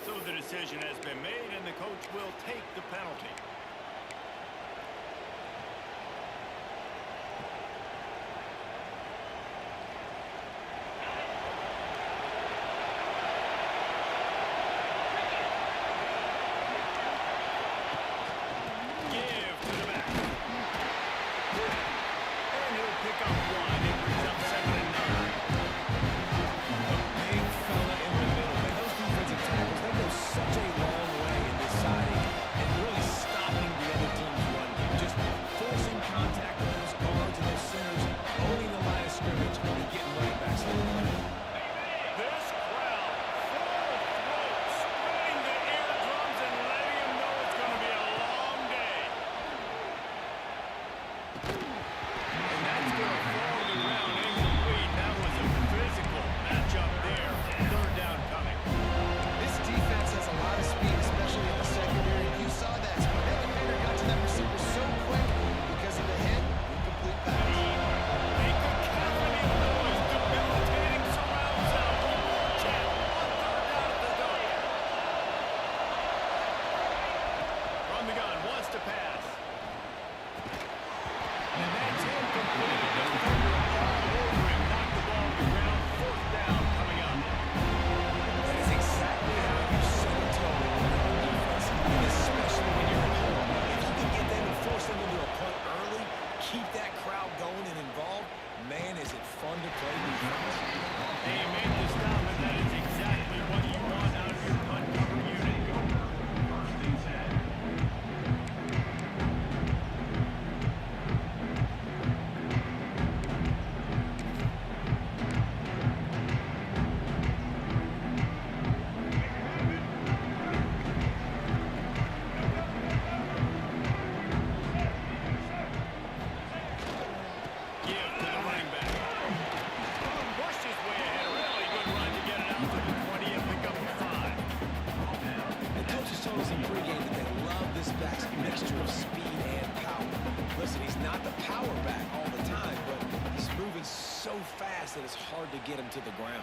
So the decision has been made, and the coach will take the penalty. That it's hard to get him to the ground.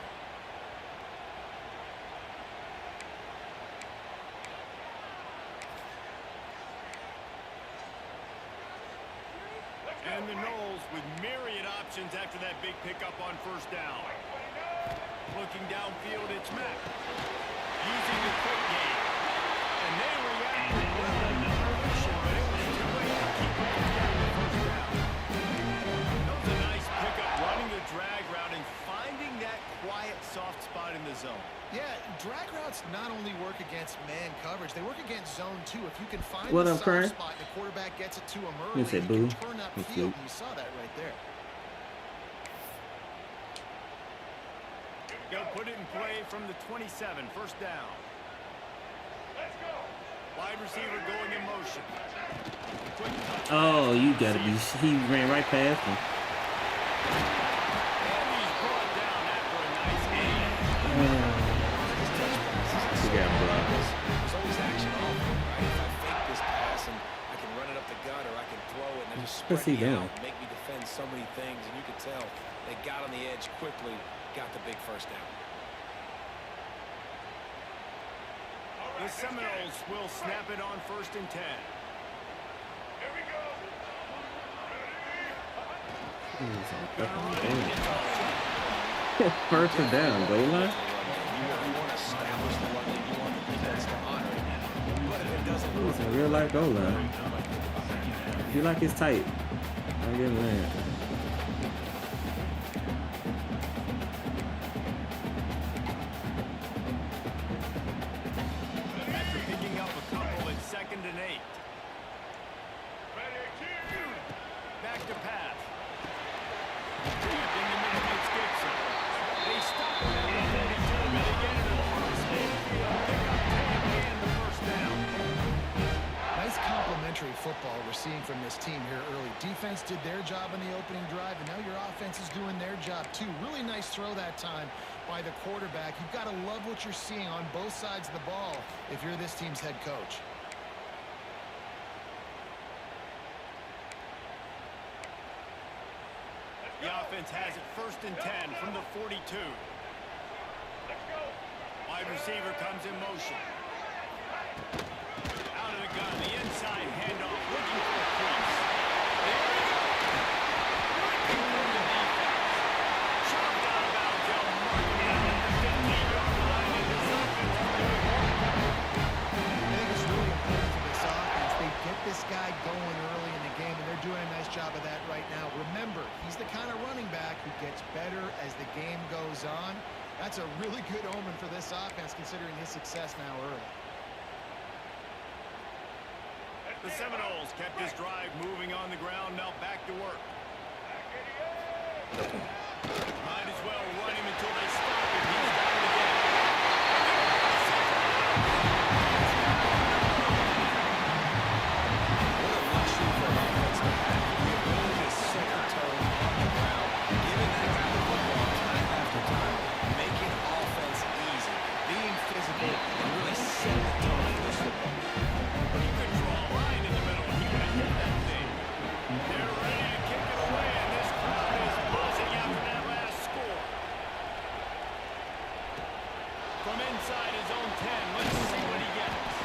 And the Knowles with myriad options after that big pickup on first down. Looking downfield, it's Mack. Using the quick game. And they reacted well in the position, but it was too late to keep up the first down. That was a nice pickup, running the drag route and finding that quiet, soft spot in the zone. Yeah, drag routes not only work against man coverage, they work against zone too. If you can find what the up, Curry? soft spot, the quarterback gets it to him early, You said he boo. can turn up field, and you saw that right there. They'll put it in play from the 27, first down. Let's go. Wide receiver going in motion. Oh, you gotta be. He ran right past him. And he's brought down after a nice game. He got blocked. There's always action on me, right? If I fake this pass and I can run it up the gut or I can throw it and just spread What's he me doing? out and make me defend so many things, and you could tell they got on the edge quickly, got the big first down. The Seminoles will snap it on first and 10. Here we go. First and down, goal line. You want to establish the one that you want the defense to honor. But if it doesn't It's a real life goal line. You like it's tight. I get land. After picking up a couple in 2nd and 8. Back to pass. Deep in the middle, it's Gibson. They stop him at the 42, and they get it across midfield. Pick up 10 and the first down. Nice complementary football we're seeing from this team here early. Defense did their job on the opening drive, and now your offense is doing their job too. Really nice throw that time by the quarterback. You've got to love what you're seeing on both sides of the ball if you're this team's head coach. The offense has it 1st and 10 from the 42. Let's go. Wide receiver comes in motion. Out of the gun, the inside handoff, looking for a crease. There we go. Looking for the defense. Shoved out of bounds. They'll mark him down at the 15-yard line, and this offense is doing well. I think it's really important for this offense. They get this guy going early in the game, and they're doing a nice job of that right now. Remember, he's the kind of running back who gets better as the game goes on. That's a really good omen for this offense, considering his success now early. The Seminoles kept this drive moving on the ground. Now back to work. Might as well run him until they stop him. He's down again. What a luxury for an offense to have. The ability to set the tone on the ground, giving that guy the football time after time, making offense easy, being physical, and really setting the tone for this football. He could draw a line in the middle, and he would have hit that thing. They're ready to kick it away, and this crowd is buzzing after that last score. From inside his own 10, let's see what he gets.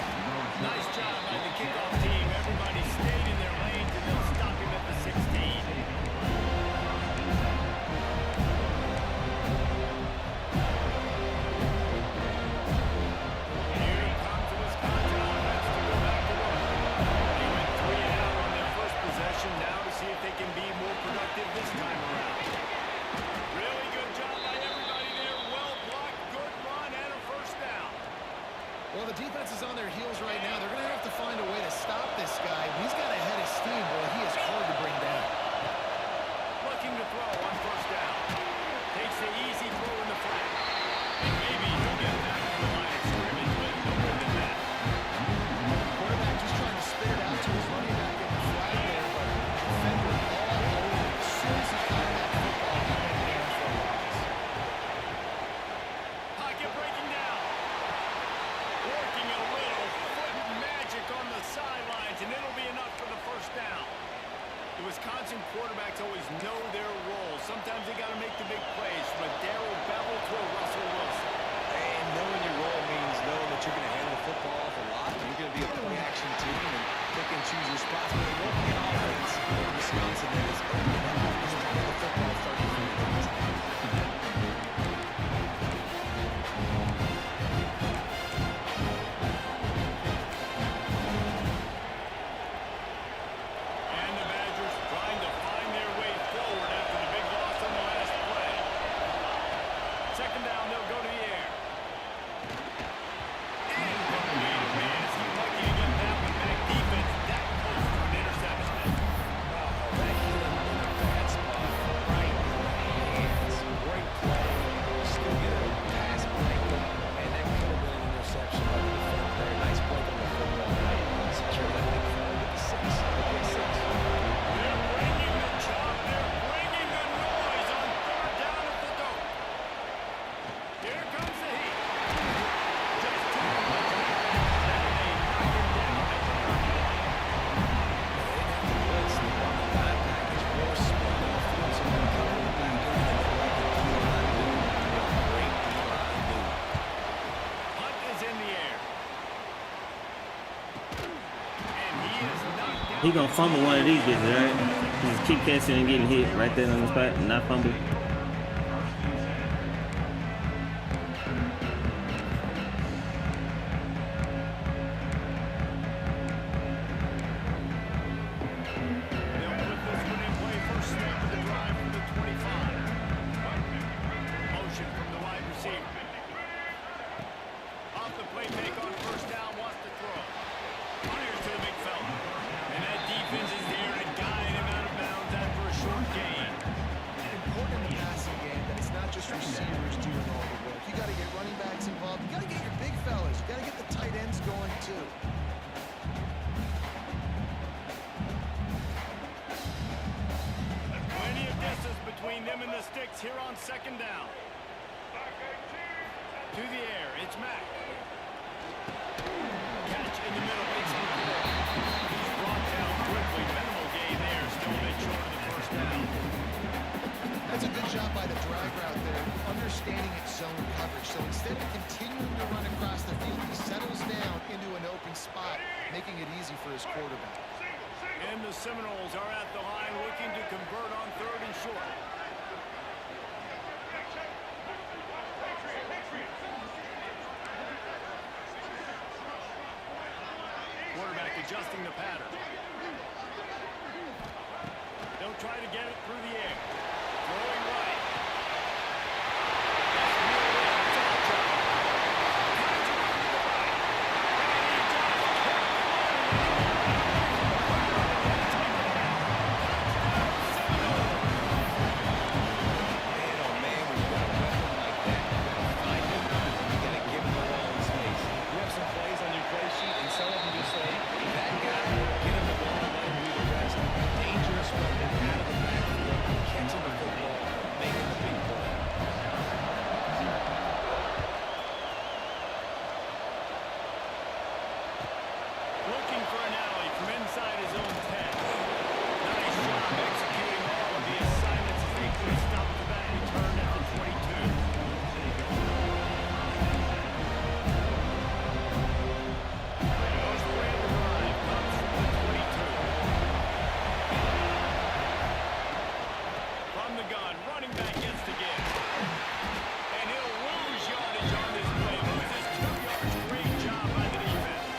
Nice job by the kickoff team. Everybody stayed in their lanes, and they'll stop him at the 16. Here comes the Wisconsin offense to go back to work. They went 3 and out on their first possession. Now to see if they can be more productive this time around. Really good job by everybody there. Well blocked, good run, and a first down. Well, the defense is on their heels right now. They're going to have to find a way to stop this guy. He's got a head of steam. Boy, he is hard to bring down. Looking to throw on first down. Takes the easy throw in the flat. And maybe he'll get back to the line of scrimmage, but no more than that. Quarterback just trying to spit it out to his running back in the flat there, but defender all over. As soon as he caught that football, he went down for a loss. Pocket breaking down. Working a little foot magic on the sidelines, and it'll be enough for the first down. The Wisconsin quarterbacks always know their role. Sometimes they got to make the big plays, from a Darrell Bevel to a Russell Wilson. And knowing your role means knowing that you're going to hand the football off a lot. You're going to be a play-action team and pick and choose your spots. But it won't be an offense in Wisconsin that is opening up. It's running the football 30 times. And the Badgers trying to find their way forward after the big loss on the last play. Second down, they'll go to the air. And man, is he lucky to get that one back. Defense that close to an interception. That hit him in a bad spot, right in the hands. Great play. Still get a pass break, and that could have been an interception by the defender there. Nice break on the football. Secure that thing forward with the 6. Okay, 6. They're bringing the chop. They're bringing the noise on third down at the dope. Here comes the heat. Just too much of that. And they knock him down at the 30 line. They didn't have to blitz. They run the dime package. More speed on the field, so they're covering the back end. And they like the D-line dude. Great D-line dude. Hunt is in the air. And he is knocked down. He gonna fumble one of these bitches, right? Just keep catching and getting hit right there on the spot and not fumble. They'll put this one in play. First snap of the drive from the 25. Motion from the wide receiver. Off the play fake on first down, wants to throw. Fires to the big fella. And that defense is there to guide him out of bounds after a short gain. Important in the passing game that it's not just receivers doing all the work. You got to get running backs involved. You got to get your big fellas. You got to get the tight ends going too. Plenty of distance between them and the sticks here on second down. To the air, it's Mack. Catch in the middle, it's McCoy. He's brought down quickly. Minimal gain there, still a bit short of the first down. That's a good job by the drag route there, understanding its zone coverage. So instead of continuing to making it easy for his quarterback. And the Seminoles are at the line looking to convert on 3rd and short. Quarterback adjusting the pattern. They'll try to get it through the air. Throwing right. Looking for an alley from inside his own 10. Nice job executing all of the assignments as they could stop the back and turn at the 22. Most way to drive comes from the 22. From the gun, running back gets to give. And he'll lose yardage on this play. Loses 2 yards. Great job by the defense.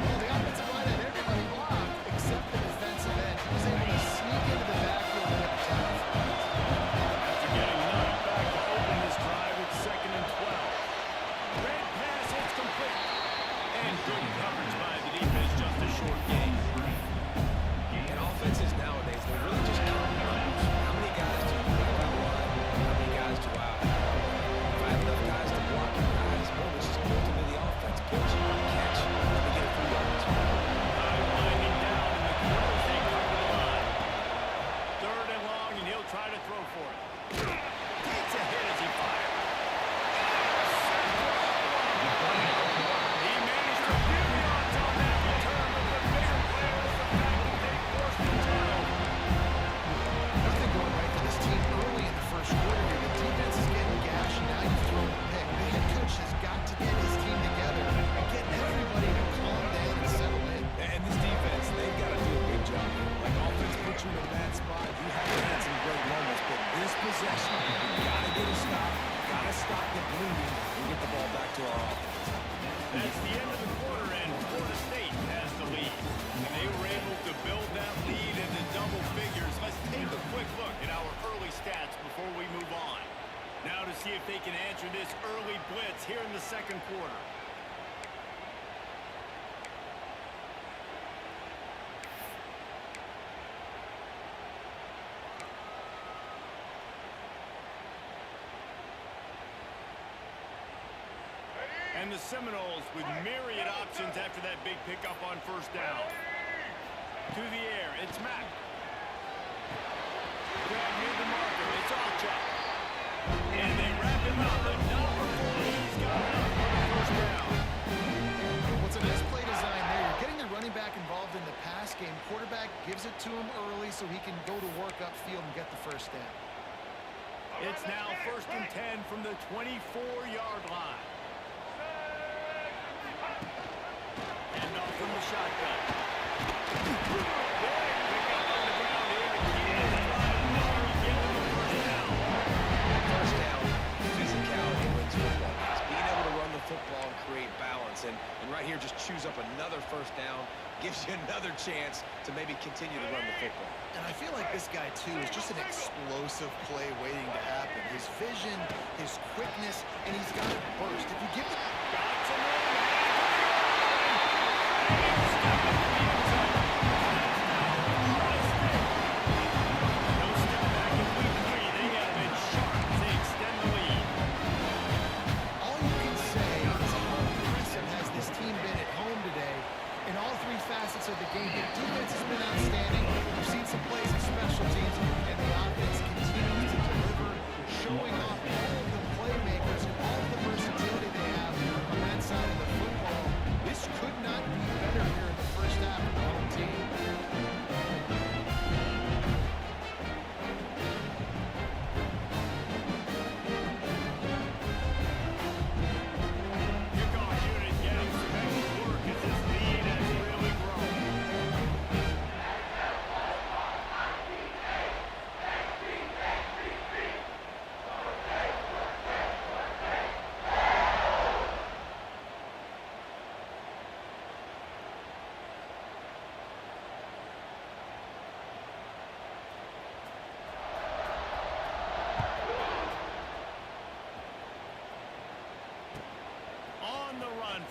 Well, the offensive line had everybody blocked except the defensive end. He was able to sneak into the backfield and get the tackle. After getting knocked back to open this drive, it's 2nd and 12. Red pass, it's complete. And good coverage by the defense, just a short gain. And offenses nowadays, they're really just counting numbers. How many guys do you have out wide? How many guys do out? If I have enough guys to block your guys, well, it's just built into the offense. Pitch, catch, let me get a few yards. Winding down in the corners, they cover the line. 3rd and long, and he'll try to throw for it. Takes a hit as he fires. He managed a few yards on that return, but the bigger play was the fact that they forced the turnover. Nothing going right for this team early in the first quarter here. The defense is getting gashed, and now you've thrown a pick. The head coach has got to get his team together and get everybody to calm down and settle in. And this defense, they've got to do a good job. Like offense put you in a bad spot. You haven't had some great moments, but this possession, you got to get a stop, got to stop the bleeding, and get the ball back to our offense. That's the end of the quarter, and Florida State has the lead. And they were able to build that lead into double figures. Let's take a quick look at our early stats before we move on. Now to see if they can answer this early blitz here in the 2nd quarter. And the Seminoles with myriad options after that big pickup on 1st down. To the air, it's Mack. Grab near the marker, it's Alchuk. And they wrap him up, but not before he's got enough for the 1st down. What's a nice play design there? You're getting the running back involved in the pass game. Quarterback gives it to him early so he can go to work upfield and get the 1st down. It's now 1st and 10 from the 24-yard line. And off from the shotgun. Big pickup on the ground here. He is trying to get the 1st down. First down, physicality wins football games. Being able to run the football and create balance. And right here, just choose up another 1st down. Gives you another chance to maybe continue to run the football. And I feel like this guy, too, is just an explosive play waiting to happen. His vision, his quickness, and he's got it burst. If you give the... Got some room. Step up the end zone. No step back in week 3. They have been sharp as they extend the lead. All you can say is how impressive has this team been at home today in all 3 facets of the game. The defense has been outstanding. We've seen some plays in special teams, and the offense continues to deliver, showing off all of the playmakers and all of the versatility they have.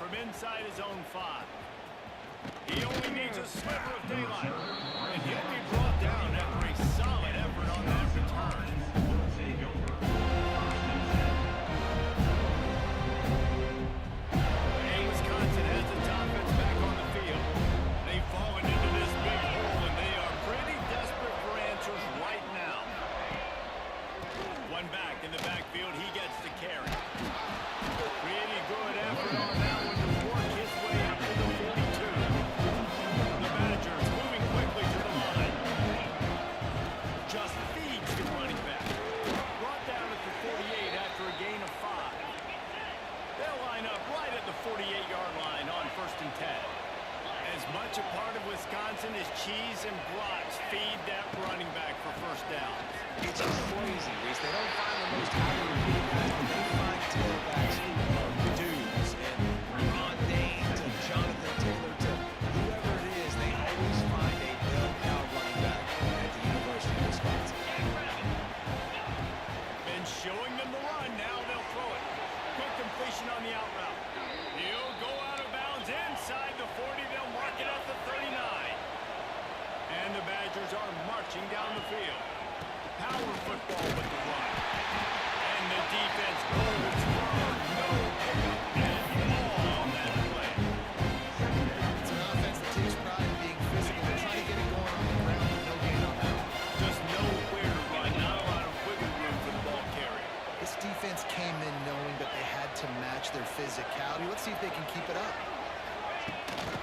from inside his own 5. He only needs a sliver of daylight, and he'll be brought down after a solid effort on that return. And Wisconsin has its offense back on the field. They've fallen into this big hole, and they are pretty desperate for answers right now. One back in the backfield, he gets the carry. Pretty good effort on that one to work his way up to the 42. The Badgers moving quickly to the line. Just feeds the running back. Brought down at the 48 after a gain of 5. They'll line up right at the 48-yard line on 1st and 10. As much a part of Wisconsin as cheese and brats feed that running back for 1st downs. It's just crazy, Reese. They don't find the most highly rated guys, but they find tailbacks who are dudes. And Ron Dane to Jonathan Taylor to whoever it is, they always find a bell-cow running back at the University of Wisconsin. Been showing them the run. Now they'll throw it. Quick completion on the out route. He'll go out of bounds inside the 40. They'll mark it at the 39. And the Badgers are marching down the field. Power football with the run. And the defense holds firm. No pickup at all on that play. It's an offense that takes pride in being physical. They try to get it going on the ground, but no gain on that. Just nowhere to run. Not a lot of wiggle room for the ball carrier. This defense came in knowing that they had to match their physicality. Let's see if they can keep it up.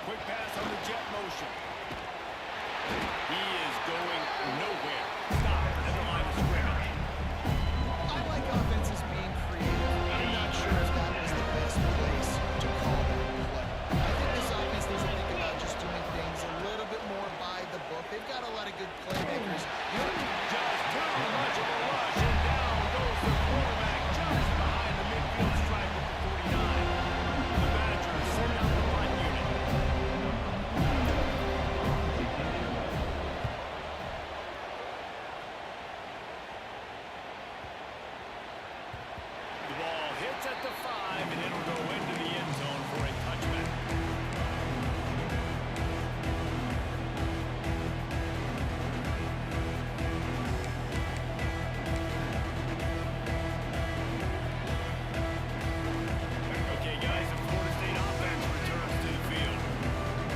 Quick pass on the jet motion. He is going nowhere. Stop at the line of scrimmage. I like offenses being creative. I'm not sure if that was the best place to call that play. I think this offense needs to think about just doing things a little bit more by the book. They've got a lot of good playmakers. Just too much of a rush, and down goes the quarterback just behind the midfield stripe at the 49. The Badgers send out the punt unit. The ball hits at the 5, and it'll go into the end zone for a touchback. Okay, guys, the Florida State offense returns to the field.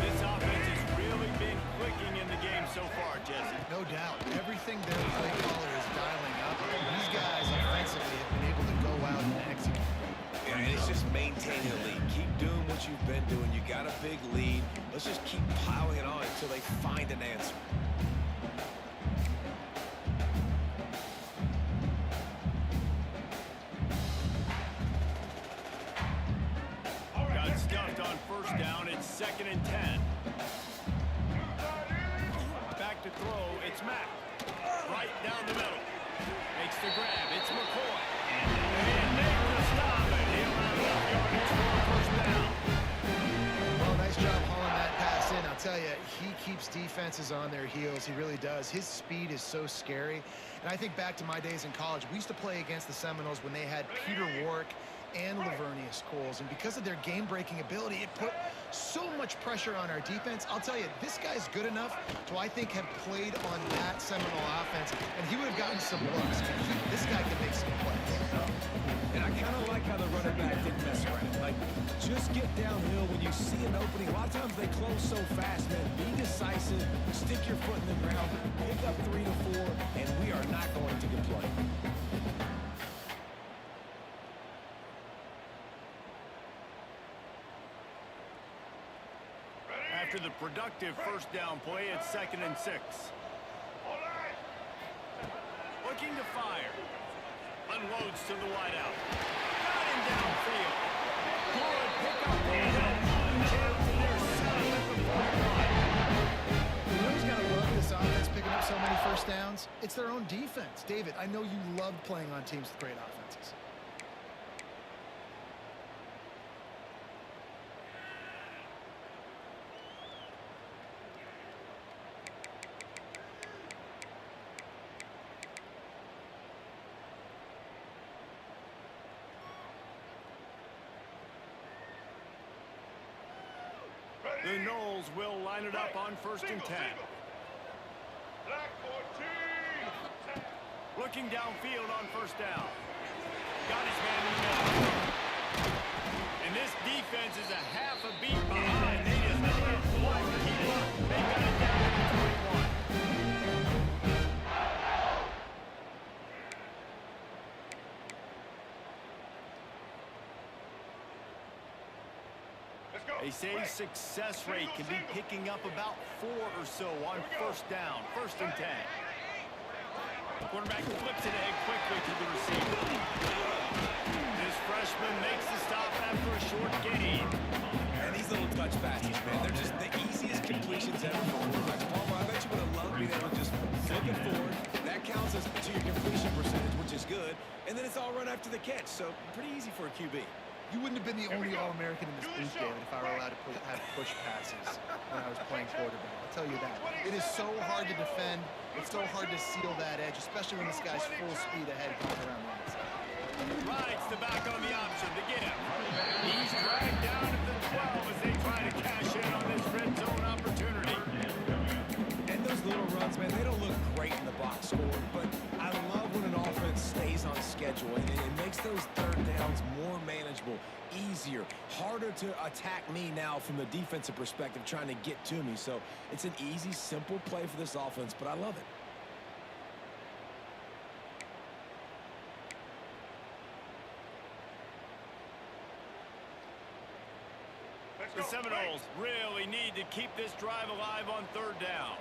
This offense has really been clicking in the game so far, Jesse. No doubt. Everything their play caller is dialing up. These guys offensively have been able to go out and execute. Yeah, and it's just maintaining the lead. Keep doing what you've been doing. You got a big lead. Let's just keep piling it on until they find an answer. Got stuffed on 1st down. It's 2nd and 10. Back to throw. It's Mack. Right down the middle. Makes the grab. It's McCoy. And make the stop. And he'll have enough yardage for a 1st down. Well, nice job hauling that pass in. I'll tell you, he keeps defenses on their heels. He really does. His speed is so scary. And I think back to my days in college. We used to play against the Seminoles when they had Peter Warrick and Lavernius Coles. And because of their game-breaking ability, it put so much pressure on our defense. I'll tell you, this guy's good enough to, I think, have played on that Seminole offense, and he would have gotten some looks. This guy can make some plays. And I kind of like how the running back didn't mess around. Like, just get downhill when you see an opening. A lot of times they close so fast, man. Be decisive, stick your foot in the ground, pick up 3 to 4, and we are not going to get played. After the productive 1st down play, it's 2nd and 6. Looking to fire. Unloads to the wideout. Got him downfield. Good pickup on that one. Chance, and they're set up at the 41. You know who's got to love this offense picking up so many 1st downs? It's their own defense. David, I know you love playing on teams with great offenses. The Knowles will line it up on 1st and 10. Looking downfield on 1st down. Got his man in the middle. And this defense is a half a beat behind. They just can't quite keep up. They got it down to the 21. They say success rate can be picking up about 4 or so on 1st down, 1st and 10. Quarterback flips it ahead quickly to the receiver. This freshman makes the stop after a short gain. And these little touch passes, man, they're just the easiest completions ever for quarterbacks. Palmer, I bet you would have loved being able to just flip it forward. That counts as to your completion percentage, which is good. And then it's all run after the catch, so pretty easy for a QB. You wouldn't have been the only All-American in this booth, David, if I were allowed to have push passes when I was playing quarterback. I'll tell you that. It is so hard to defend. It's so hard to seal that edge, especially when this guy's full speed ahead comes around the outside. Rides the back on the option to get him. He's dragged down at the 12 as they try to cash in on this red zone opportunity. And those little runs, man, they don't look great in the box score, but I love when an offense stays on schedule, and it makes those 3rd downs more manageable, easier, harder to attack me now from the defensive perspective trying to get to me. So it's an easy, simple play for this offense, but I love it. The Seminoles really need to keep this drive alive on 3rd down.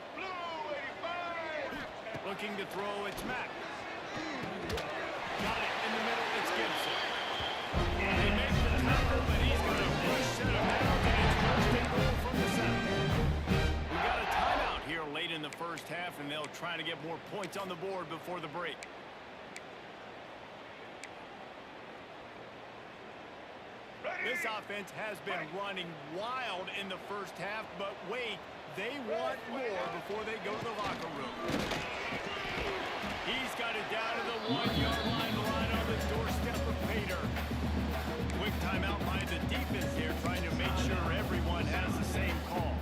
Looking to throw, it's Mack. Got it in the middle, it's Gibson. They make the tackle, but he's going to push set him down, and it's 1st and goal from the 7. We got a timeout here late in the 1st half, and they'll try to get more points on the board before the break. This offense has been running wild in the 1st half, but wait, they want more before they go to the locker room. He's got it down to the 1-yard line on the doorstep of Pater. Quick timeout by the defense here, trying to make sure everyone has the same call.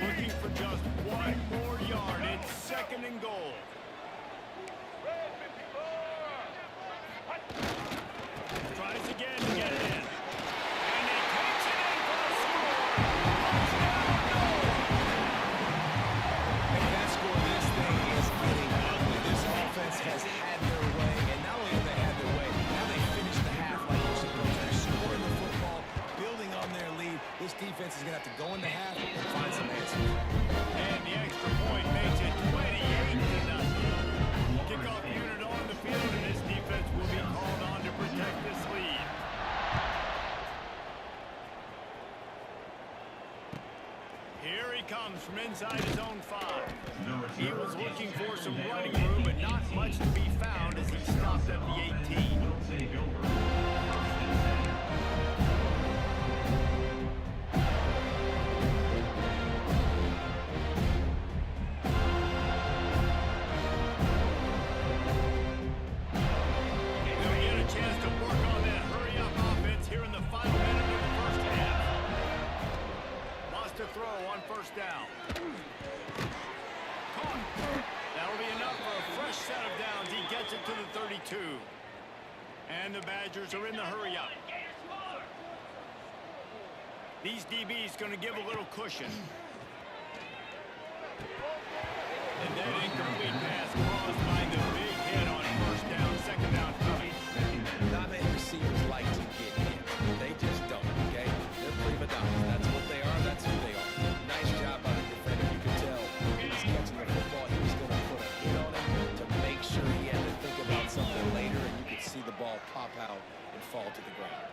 Looking for just 1 more yard. It's 2nd and goal. Tries again to get it in. And he takes it in for the score. Hey, that score, this thing is getting ugly. This offense has had their way, and not only have they had their way, now they finished the half like they're supposed to. They're scoring the football, building on their lead. This defense is going to have to go into half and find some answers. And the extra point makes it 28-0. Kickoff unit on the field, and this defense will be called on to protect this lead. Here he comes from inside his own 5. He was looking for some running room, but not much to be found as he stopped at the 18. Throw on 1st down. That'll be enough for a fresh set of downs. He gets it to the 32. And the Badgers are in the hurry up. These DBs going to give a little cushion. And that incomplete pass caused by the big hit on 1st down, 2nd down coming. Not many receivers like to get hit. They just don't, okay? They're prima donnas. That's what they are. That's who they are. Nice job by the defender. You could tell he was catching the football. He was going to put a hit on him to make sure he had to think about something later, and you could see the ball pop out and fall to the ground.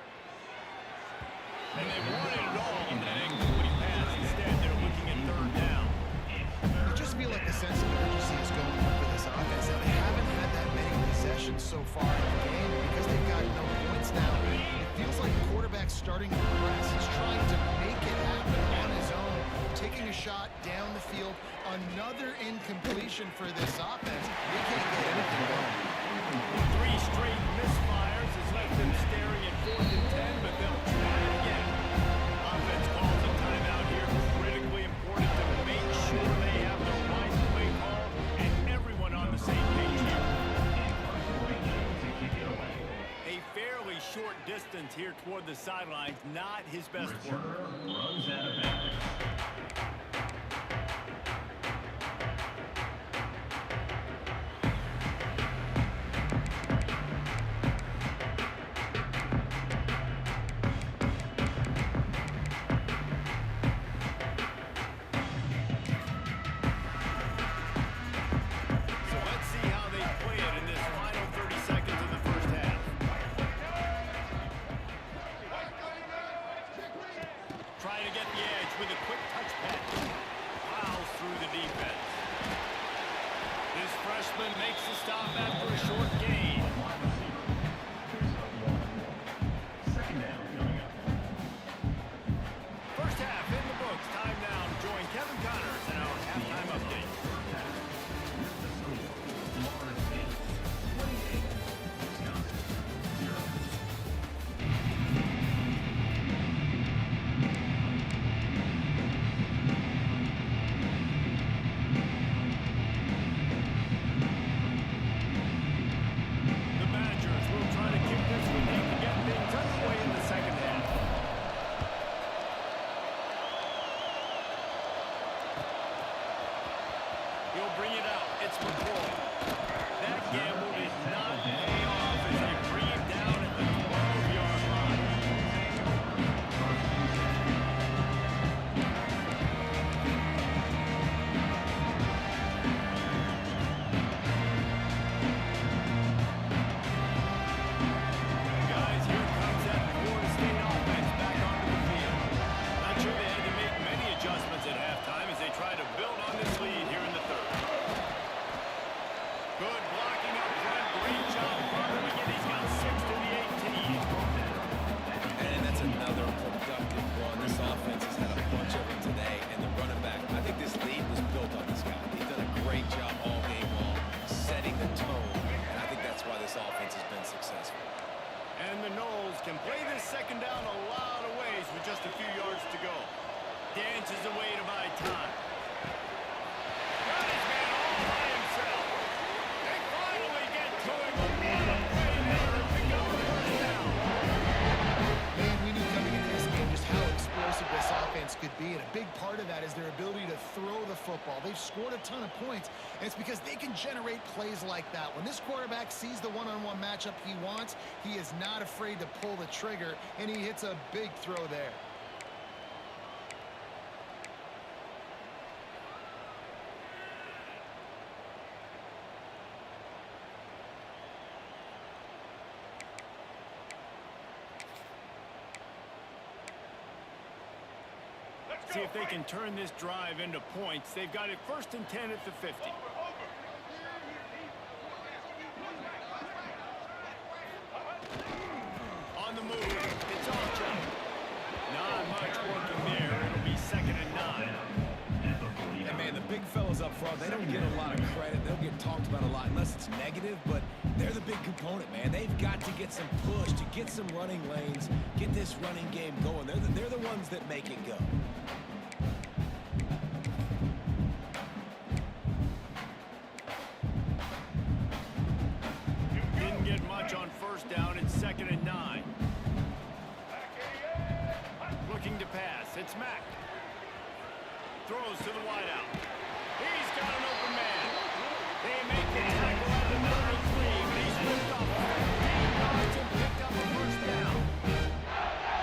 And they wanted it all on that incomplete pass. Instead, they're looking at 3rd down. I just feel like a sense of urgency is going on for this offense. Now, they haven't had that many possessions so far in the game, and because they've got no points now, it feels like the quarterback's starting to press. He's trying to make it happen on his own, taking a shot down the field. Another incompletion for this offense. They can't get anything going. 3 straight misfires has left them distance here toward the sidelines. Not his best work. Runs out of bounds. So let's see how they play it in this final 30 seconds of the first half. Trying to get the edge with a quick touch pass. Plows through the defense. This freshman makes the stop after a short gain. Second down coming up. First half in the books. Time now to join Kevin Connors in our halftime update. The score, Florida State 28, Wisconsin 0. The Badgers will try to keep this one deep to get things underway in the second half. He'll bring it out. It's McCoy. That gamble did not pay off as they bring him down at the 12-yard line. Guys, here comes that Florida State offense back onto the field. Not sure they had to make many adjustments at halftime as they try to build on this lead here in the third. Good blocking up front. Great job following it. He's got 6 to the 18. And that's another productive run. This offense has had a bunch of them today, and the running back, I think this lead was built on this guy. He's done a great job all game long, setting the tone, and I think that's why this offense has been successful. And the Knowles can play this second down a lot of ways with just a few yards to go. Dances away to buy time. Got his man all by himself. They finally get to him. What a play there to pick up the first down. Man, we knew coming into this game just how explosive this offense could be, and a big part of that is their ability to throw the football. They've scored a ton of points, and it's because they can generate plays like that. When this quarterback sees the one-on-one matchup he wants, he is not afraid to pull the trigger, and he hits a big throw there. See if they can turn this drive into points. They've got it 1st and 10 at the 50. On the move, it's Archer. Not much working there. It'll be 2nd and 9. And man, the big fellas up front, they don't get a lot of credit. They don't get talked about a lot unless it's negative, but they're the big component, man. They've got to get some push, to get some running lanes, get this running game going. They're the ones that make it go. Didn't get much on 1st down. It's 2nd and 9. Looking to pass. It's Mack. Throws to the wideout. He's got an open man. They make the tackle at the 33, but he's whipped off 15 yards and picked up a 1st down.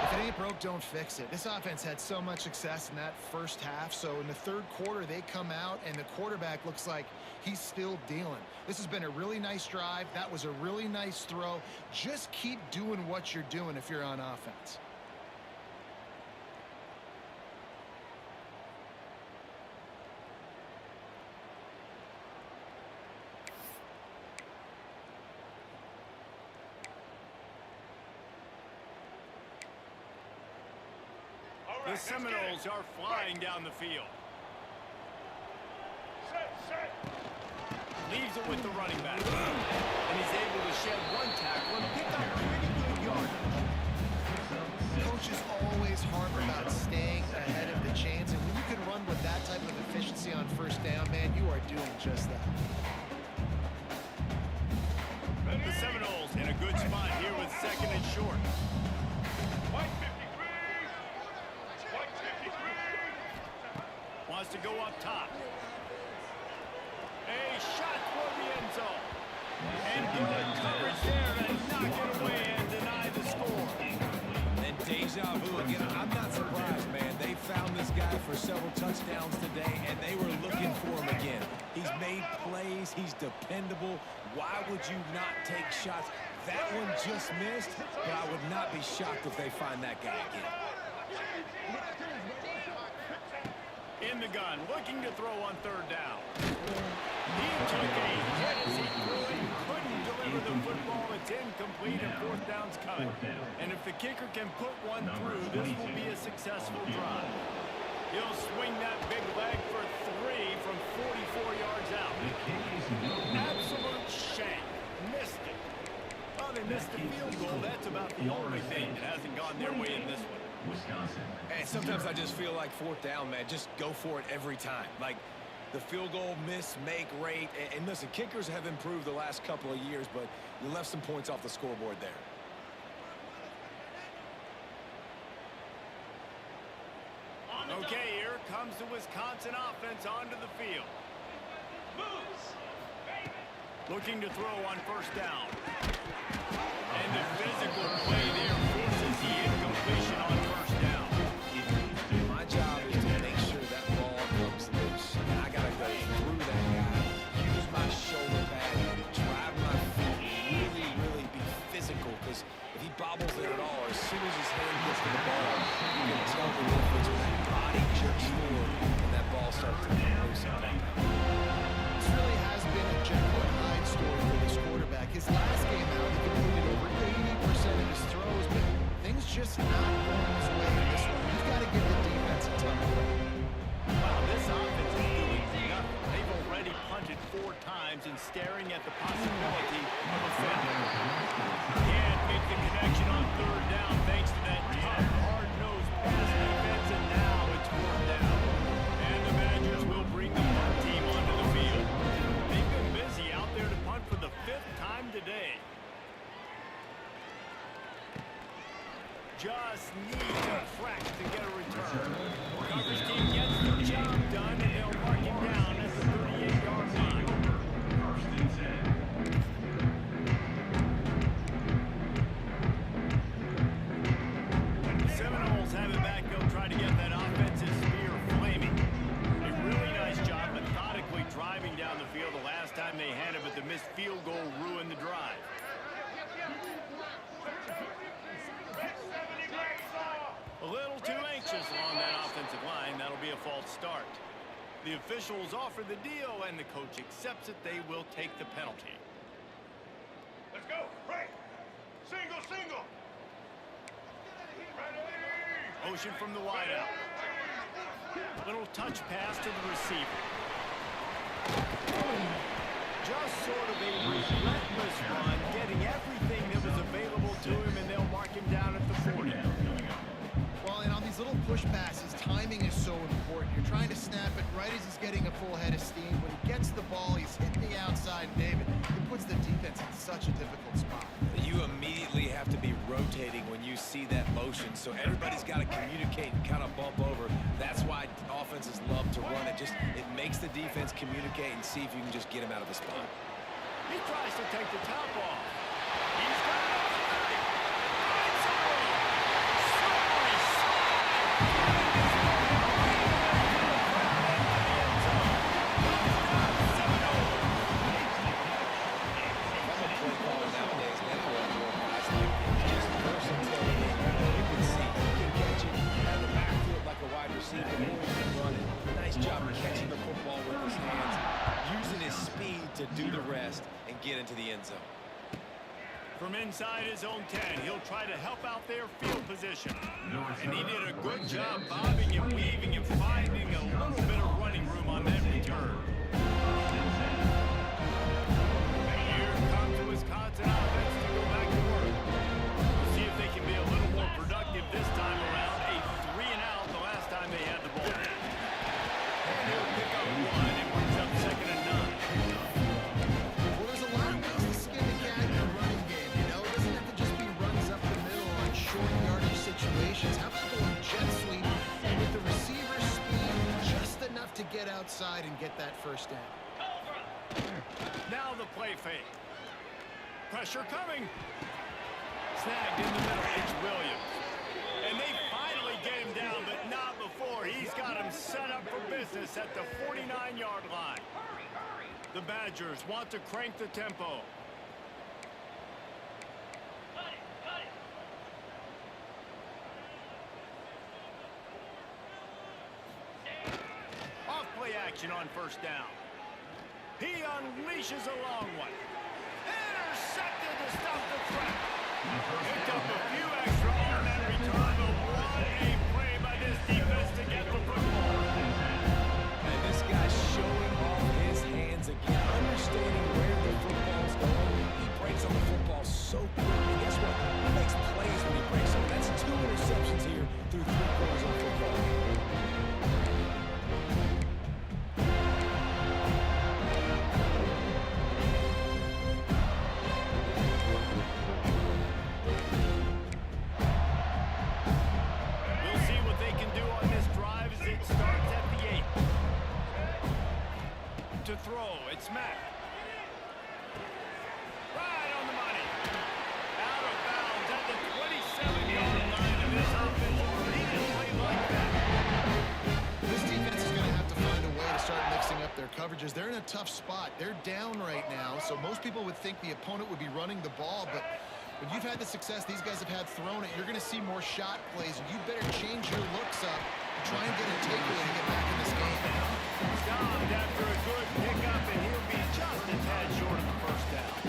If it ain't broke, don't fix it. This offense had so much success in that first half, so in the third quarter, they come out, and the quarterback looks like he's still dealing. This has been a really nice drive. That was a really nice throw. Just keep doing what you're doing if you're on offense. The Seminoles are flying down the field. Leaves it with the running back. And he's able to shed one tackle and pick up pretty good yardage. Coaches always harp about staying ahead of the chains, and when you can run with that type of efficiency on 1st down, man, you are doing just that. The Seminoles in a good spot here with 2nd and short. go up top. A shot toward the end zone. And good coverage there to knock it away and deny the score. And deja vu again. I'm not surprised, man. They found this guy for several touchdowns today, and they were looking for him again. He's made plays. He's dependable. Why would you not take shots? That one just missed, but I would not be shocked if they find that guy again. In the gun, looking to throw on third down. He took a hit as he threw it, couldn't deliver the football. It's incomplete and fourth down's coming. And if the kicker can put one through, this will be a successful drive. He'll swing that big leg for 3 from 44 yards out. Absolute shank. Missed it. Well, they missed the field goal. That's about the only thing that hasn't gone their way in this one. Wisconsin. And sometimes I just feel like fourth down, man. Just go for it every time. Like the field goal miss, make, rate. And listen, kickers have improved the last couple of years, but you left some points off the scoreboard there. Okay, here comes the Wisconsin offense onto the field. Looking to throw on first down. And the physical play there forces the incompletion on first down. My job is to make sure that ball comes loose. And I got to go through that guy, use my shoulder pad, drive my feet, really be physical. Because if he bobbles it at all, as soon as his hand gets to the ball, you can tell the difference when that body jerks forward and that ball starts to come loose. This really has been a Jekyll and Hyde story for this quarterback. His last game out, he completed over 80% of his throws, but things just not going his way in this one. He's got to give the defense a ton of credit. Wow, this offense is doing nothing. They've already punted 4 times and staring at the possibility of a failure. Can't make the connection on third down thanks to that tough, hard-nosed pass defense, and now it's 4th down. And the Badgers will bring the punt team onto the field. They've been busy out there to punt for the 5th time today. Just needs a crack to get a return. Coverage team gets the job done, and they'll mark him down at the 38-yard line. First and 10. When the Seminoles have it back, they'll try to get that offensive spear flaming. A really nice job methodically driving down the field the last time they had it, but the missed field goal ruined the drive. A little too anxious along that offensive line. That'll be a false start. The officials offer the deal, and the coach accepts it. They will take the penalty. Let's go. Right. Single, single. Motion from the wideout. Little touch pass to the receiver. Just sort of a relentless run, getting everything that was available to him, and they'll mark him down at the 40. Well, and on these little push passes, timing is so important. You're trying to snap it right as he's getting a full head of steam. When he gets the ball, he's hitting the outside, David. It puts the defense in such a difficult spot. You immediately have to be rotating when you see that motion, so everybody's got to communicate and kind of bump over. That's why offenses love to run it. It makes the defense communicate and see if you can just get him out of the spot. He tries to take the top off. He's got it. It's away. Slippery Nice job of catching the football with his hands, using his speed to do the rest and get into the end zone. From inside his own 10, he'll try to help out their field position. And he did a good job bobbing and weaving and finding a little bit of running room on that return. Here comes the Wisconsin offense to go back to work. We'll see if they can be a little more productive this time around. A 3-and-out the last time they had the ball. And he'll pick up 1 and brings up 2nd and 9. Well, there's a lot of ways to skin the cat in a running game, you know? It doesn't have to just be runs up the middle on short yardage situations. How about going jet sweep and with the receiver's speed just enough to get outside and get that first down. Now the play fake. Pressure coming. Snagged in the middle. It's Williams. And they finally get him down, but not before. He's got him set up for business at the 49-yard line. The Badgers want to crank the tempo. Off-play action on first down. He unleashes a long one. Intercepted to stop the threat. Picked up a few extra on that return, but what a play by this defense to get the football. And this guy's showing off his hands again, understanding where the football's going. He breaks on the football so quickly. Guess what? He makes plays when he breaks on. That's 2 interceptions here through 3 quarters of football. To throw, it's Mack. Right on the money. Out of bounds at the 27-yard line of this offense. He didn't play like that. This defense is going to have to find a way to start mixing up their coverages. They're in a tough spot. They're down right now, so most people would think the opponent would be running the ball, but when you've had the success these guys have had throwing it, you're going to see more shot plays. You better change your looks up and try and get a takeaway to get back in this game. Stopped after a good pickup, and he'll be just a tad short of the first down.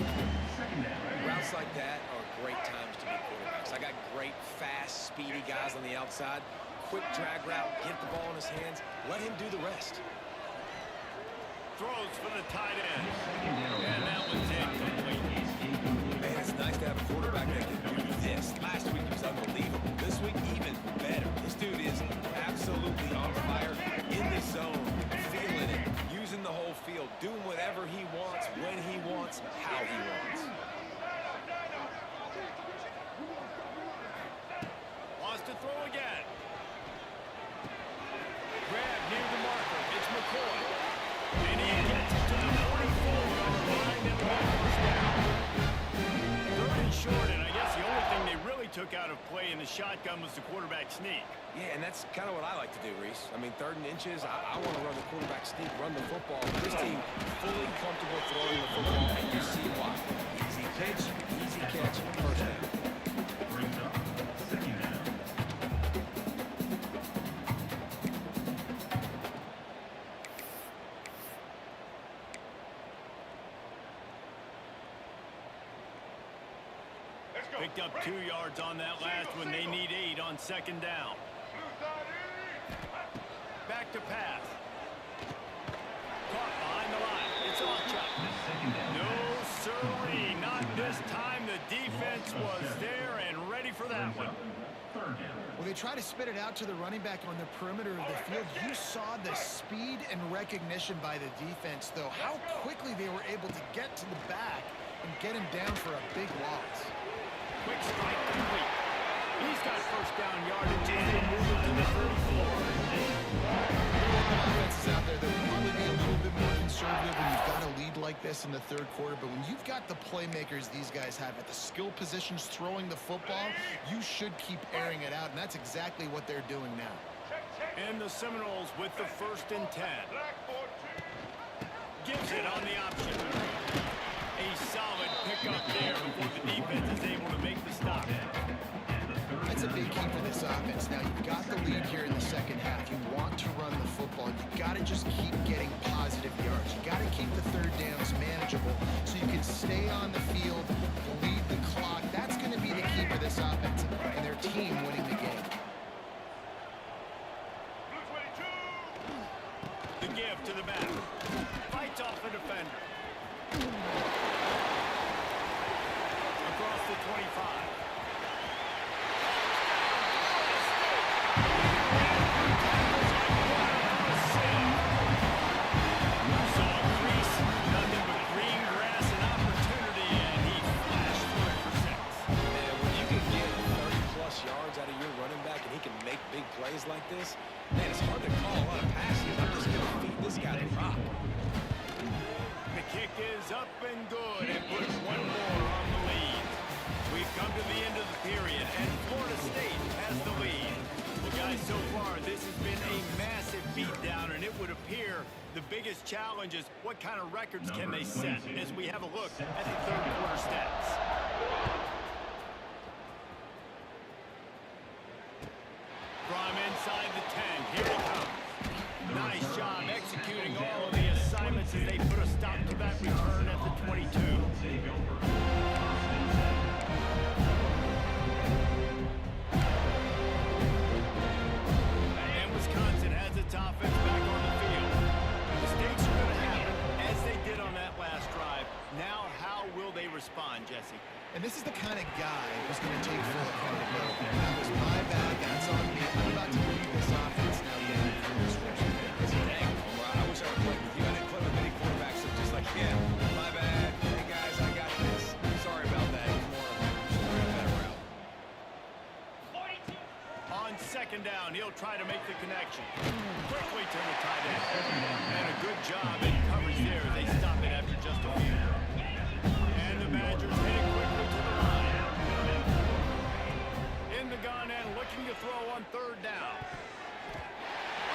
Routes like that are great times to be quarterbacks. I got great, fast, speedy guys on the outside. Quick drag route, get the ball in his hands, let him do the rest. Throws for the tight end. And that one's incomplete. Man, it's nice to have a quarterback that can do this. Last week he was unbelievable. This week, even better. This dude is absolutely on fire, in the zone, feeling it, using the whole field, doing whatever he wants, when he wants, how he wants. Wants to throw again. Grab near the marker. It's McCoy. And he gets it to the 44-yard line and first down. Third and short, and I guess the only thing they really took out of play in the shotgun was the quarterback sneak. Yeah, and that's kind of what I like to do, Reese. I mean, 3rd and inches, I want to run the quarterback sneak, run the football. This team fully comfortable throwing the football, and you see why. Easy pitch, easy catch, first down. Brings up second down. Let's go. Picked up 2 yards on that last one. They need 8 on second down. Back to pass. Caught behind the line. It's off Chuck. Second down. No, sirree. Not this time. The defense was there and ready for that one. Third down. When they try to spit it out to the running back on the perimeter of the field, you saw the speed and recognition by the defense, though. How quickly they were able to get to the back and get him down for a big loss. Quick strike complete. He's got first down yardage as they move it to the 34. Offenses out there that will probably be a little bit more conservative when you've got a lead like this in the 3rd quarter, but when you've got the playmakers these guys have at the skill positions throwing the football, you should keep airing it out, and that's exactly what they're doing now. And the Seminoles with the 1st and 10. Gives it on the option. A solid pickup there before the defense is able to make the stop. That's a big key for this offense. Now, you've got the lead here in the 2nd half. You want to run the football. You've got to just keep getting positive yards. You've got to keep the 3rd downs manageable so you can stay on the field, lead the clock. That's going to be the key for this offense and their team winning the game. The give to the back. Fights off the defender. Across the 25. Yards out of your running back and he can make big plays like this, man, it's hard to call a lot of passes. I'm just going to feed this guy the rock. The kick is up and good and puts one more on the lead. We've come to the end of the period, and Florida State has the lead. Well, guys, so far, this has been a massive beatdown, and it would appear the biggest challenge is what kind of records can they set as we have a look at the third quarter stats. From inside the 10, here he comes. Nice job executing all of the assignments as they put a stop to that return at the 22. And Wisconsin has its offense back on the field. Mistakes are going to happen, as they did on that last drive. Now, how will they respond, Jesse? And this is the kind of guy who's going to take full accountability. That was my bad. That's on me. I'm about to lead this offense now. Dang, I wish I would play with you. I didn't play with many quarterbacks that just like, yeah, my bad. Hey, guys, I got this. Sorry about that. More a better route. On second down, he'll try to make the connection. Quickly to the tight end. And a good job in coverage there. They stop it after just a few. And the Badgers heading quickly to the line. In the gun and looking to throw on third down.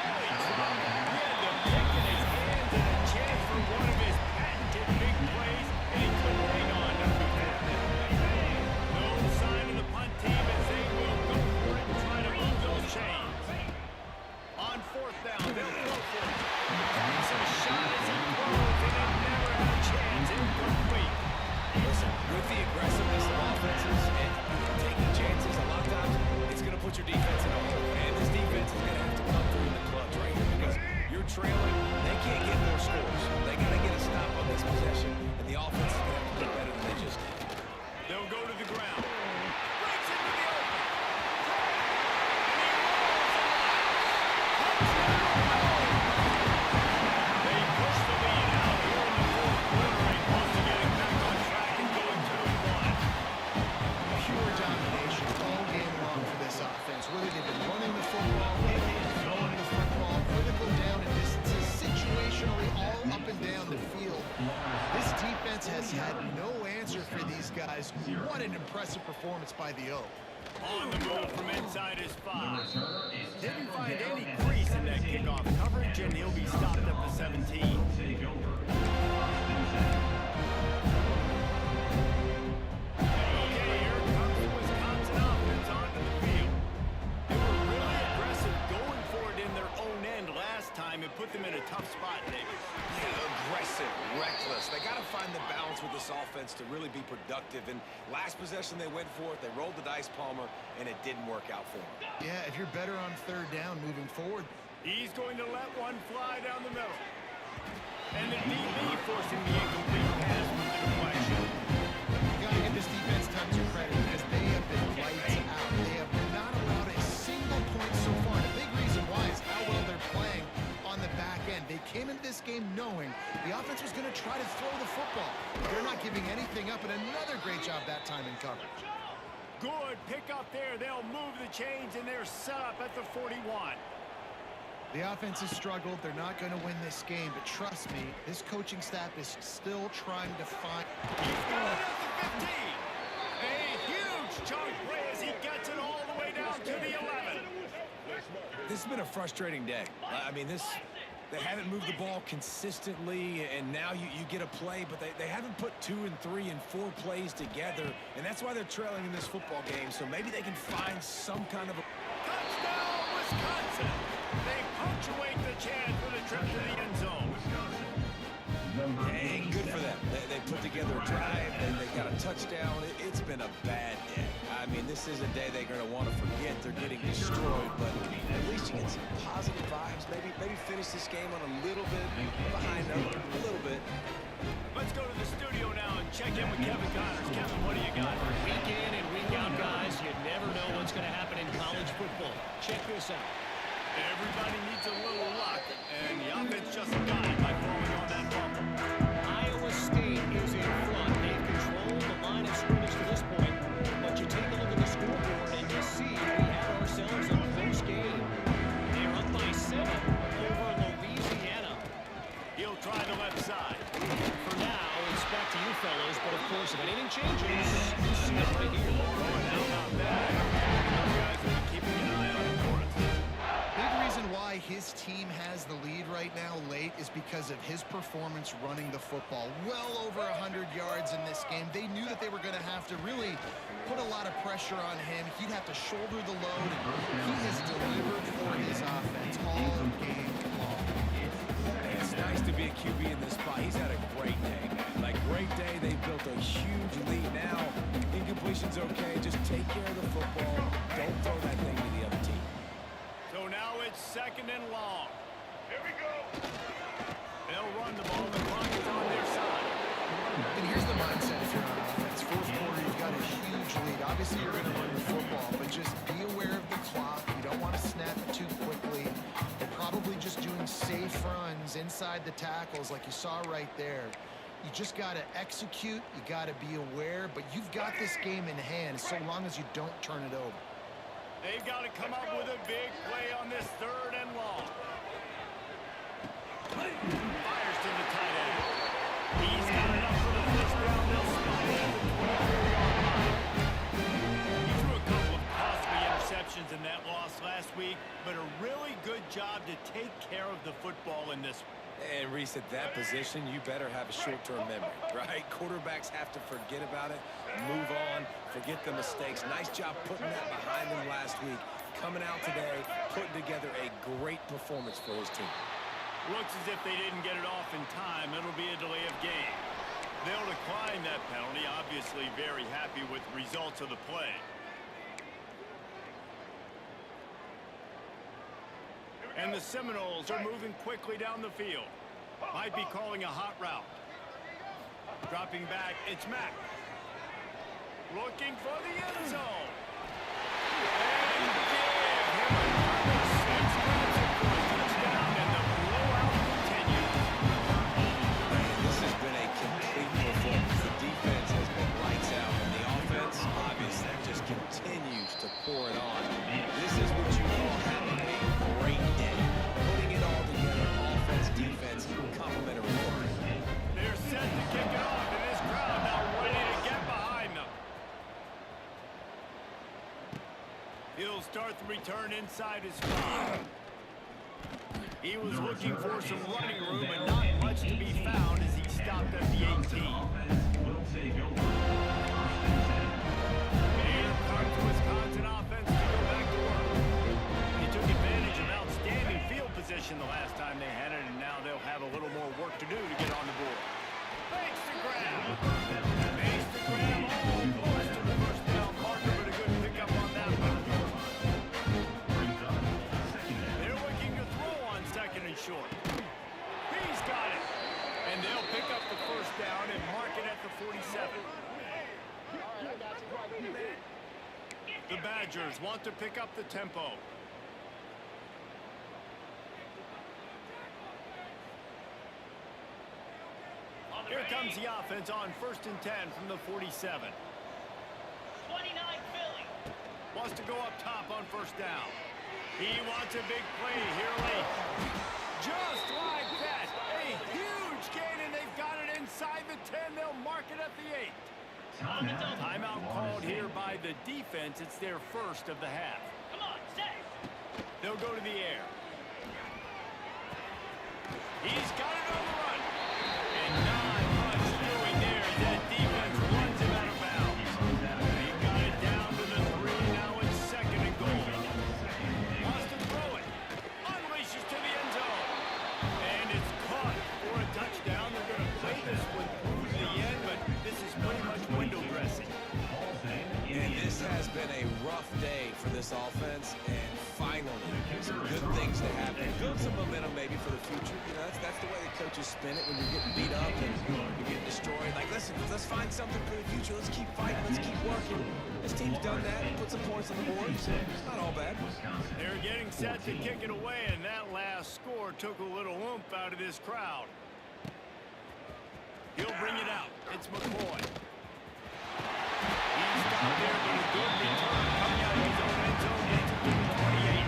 Oh, he had the pick in his hands and a chance for one of his patented big plays, and he couldn't hang on to it. No sign of the punt team as they will go for it and try to move those chains. On fourth down, they'll go for it. Takes a shot as he throws, and they never had a chance. Incomplete. Listen, with the aggressiveness of offenses and taking chances, a lot of times it's going to put your defense in a hole. And this defense is going to have to come through in the clutch right here because you're trailing. They can't get more scores. They got to get a stop on this possession, and the offense is going to have to do better than they just did. They'll go to the ground. Breaks into the open. They push the lead out here in the fourth quarter and close to getting back on track and going 2-1. Pure domination all game long for this offense. Whether they've been running the football, whether they've been throwing the football, critical down and distances, situationally all up and down the field. This defense has had no answer for these guys. What an impressive performance by the O. On the move from inside his 5. Didn't find any crease in that kickoff coverage, and he'll be stopped at the 17. Take over. Okay, here comes the Wisconsin offense onto the field. They were really aggressive going for it in their own end last time and put them in a tough spot, David. Yeah, aggressive, reckless. They got to find the balance with this offense to really be productive. And last possession they went for it. They rolled the dice, Palmer, and it didn't work out for them. Yeah, if you're better on third down moving forward. He's going to let one fly down the middle. And the DB forcing the incomplete pass with the deflection. You got to give this defense tons of credit because they have been lights out. They have not allowed a single point so far. And a big reason why is how well they're playing on the back end. They came into this game knowing the offense was going to try to throw the football. They're not giving anything up, and another great job that time in coverage. Good pick up there. They'll move the chains, and they're set up at the 41. The offense has struggled. They're not going to win this game, but trust me, this coaching staff is still trying to find... He's got it at the 15. A huge chunk play as he gets it all the way down to the 11. This has been a frustrating day. I mean, they haven't moved the ball consistently, and now you get a play, but they haven't put 2 and 3 and 4 plays together, and that's why they're trailing in this football game. So maybe they can find some kind of a... Touchdown, Wisconsin. They punctuate the chance for the trip to the end zone. Hey, good for them. They put together a drive, and they got a touchdown. It's been a bad day. I mean, this is a day they're going to want to forget. They're getting destroyed, but at least you get some positive vibes. Maybe finish this game on a little bit behind them, a little bit. Let's go to the studio now and check in with Kevin Connors. Kevin, what do you got? Week in and week out, guys, you never know what's going to happen in college football. Check this out. Everybody needs a little luck, and the offense just got it by falling on that fumble. Iowa State is in front. They've controlled the line of scrimmage to this point, but you take a look at the scoreboard and you see we have ourselves a close game. They're up by 7 over Louisiana. tonight is because of his performance running the football. Well over 100 yards in this game. They knew that they were going to have to really put a lot of pressure on him. He'd have to shoulder the load, and he has delivered for his offense all game long. It's nice to be a QB in this spot. He's had a great day, man. Like, great day. They built a huge lead. Now, incompletion's okay. Just take care of the football. Don't throw that thing to the other team. So now it's 2nd and long. Here we go. They'll run the ball. The clock is on their side. And here's the mindset if you're on offense. Fourth quarter, you've got a huge lead. Obviously, you're going to run the football, but just be aware of the clock. You don't want to snap it too quickly. They're probably just doing safe runs inside the tackles like you saw right there. You just got to execute. You got to be aware, but you've got this game in hand so long as you don't turn it over. They've got to come up with a big play on this 3rd and long. Fires to the tight end. He's got enough for the first down. They'll stop it at the 24-yard line. He threw a couple of costly interceptions in that loss last week, but a really good job to take care of the football in this one. And Reese, at that position, you better have a short-term memory, right? Quarterbacks have to forget about it, move on, forget the mistakes. Nice job putting that behind him last week. Coming out today, putting together a great performance for his team. Looks as if they didn't get it off in time. It'll be a delay of game. They'll decline that penalty, obviously very happy with the results of the play. And the Seminoles are moving quickly down the field. Might be calling a hot route. Dropping back, it's Mack. Looking for the end zone. And give him another 6 yards for a touchdown, and the blowout continues. This has been a complete performance. The defense has been lights out, and the offense, obviously, just continues to pour it on. This is what you call having a great day. Putting it all together, offense, defense, complementary work. They're set to kick it off, and this crowd now ready to get behind them. He'll start the return inside his 5. He was looking for some running room, and not much to be found as he stopped at the 18. Will take over. Here comes Wisconsin offense to go back to work. They took advantage of outstanding field position the last time they had it, and now they'll have a little more work to do to get on the board. Makes the grab. Makes the grab almost to the first down marker, but a good pickup on that one. Brings up 2nd down. They're looking to throw on 2nd and short. He's got it. And they'll pick up the first down and mark it at the 47. The Badgers want to pick up the tempo. Here comes the offense on 1st and 10 from the 47. 29 Philly. Wants to go up top on 1st down. He wants a big play here late. Just like that. A huge gain, and they've got it inside the 10. They'll mark it at the 8. Timeout called here by the defense. It's their first of the half. Come on, set. They'll go to the air. He's got it on the run. And not much doing there. That defense runs him out of bounds. He got it down to the 3. Now it's 2nd and goal. Wants to throw it. Unleashes to the end zone. And it's caught for a touchdown. They're going to play this one through the end, but this is pretty much window dressing. And this has been a rough day for this offense, and finally, some good things to happen. Build some momentum maybe for the future. You know, that's the way the coaches spin it when you're getting beat up and you're getting destroyed. Like, listen, let's find something for the future. Let's keep fighting. Let's keep working. This team's done that. Put some points on the board. So it's not all bad. They're getting set to kick it away, and that last score took a little oomph out of this crowd. He'll bring it out. It's McCoy. He's down there with a good return coming out of his own end zone into the 28.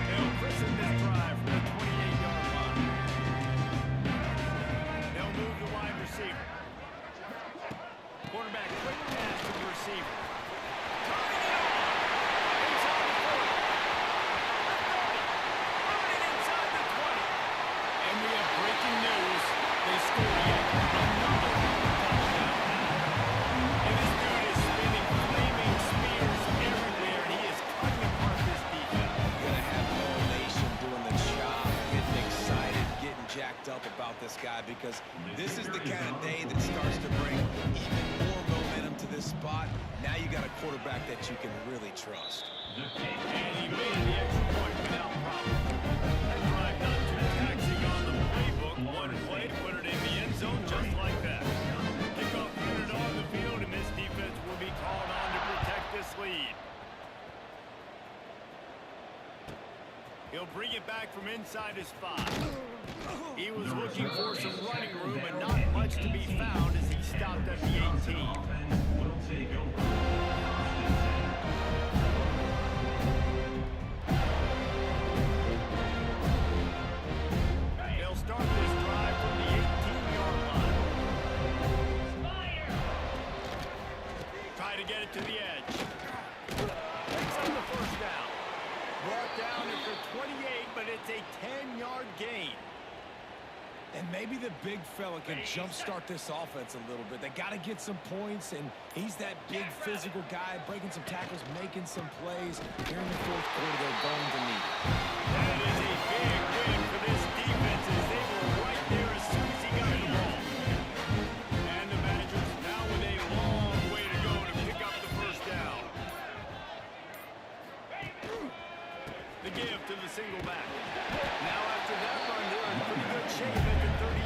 They'll christen this drive from the 28-yard line. They'll move the wide receiver. Quarterback about this guy because this is the kind of day that starts to bring even more momentum to this spot. Now you got a quarterback that you can really trust. And he made the extra point without problem. That drive not too taxing on the playbook. One play, put it in the end zone just like that. Kickoff unit on the field, and this defense will be called on to protect this lead. He'll bring it back from inside his 5. He was looking for some running room and not much to be found as he stopped at the 18. Offense will take over. They'll start this drive from the 18-yard line. Try to get it to the edge. Picks up the first down. Brought down at the 28, but it's a 10-yard gain. And maybe the big fella can jumpstart this offense a little bit. They got to get some points, and he's that big physical guy, breaking some tackles, making some plays. Here in the fourth quarter, they're going to need it. That is a big win for this defense as they were right there as soon as he got the ball. And the Badgers now with a long way to go to pick up the first down. The give to the single back. Now after that run, they're in pretty good shape at the 30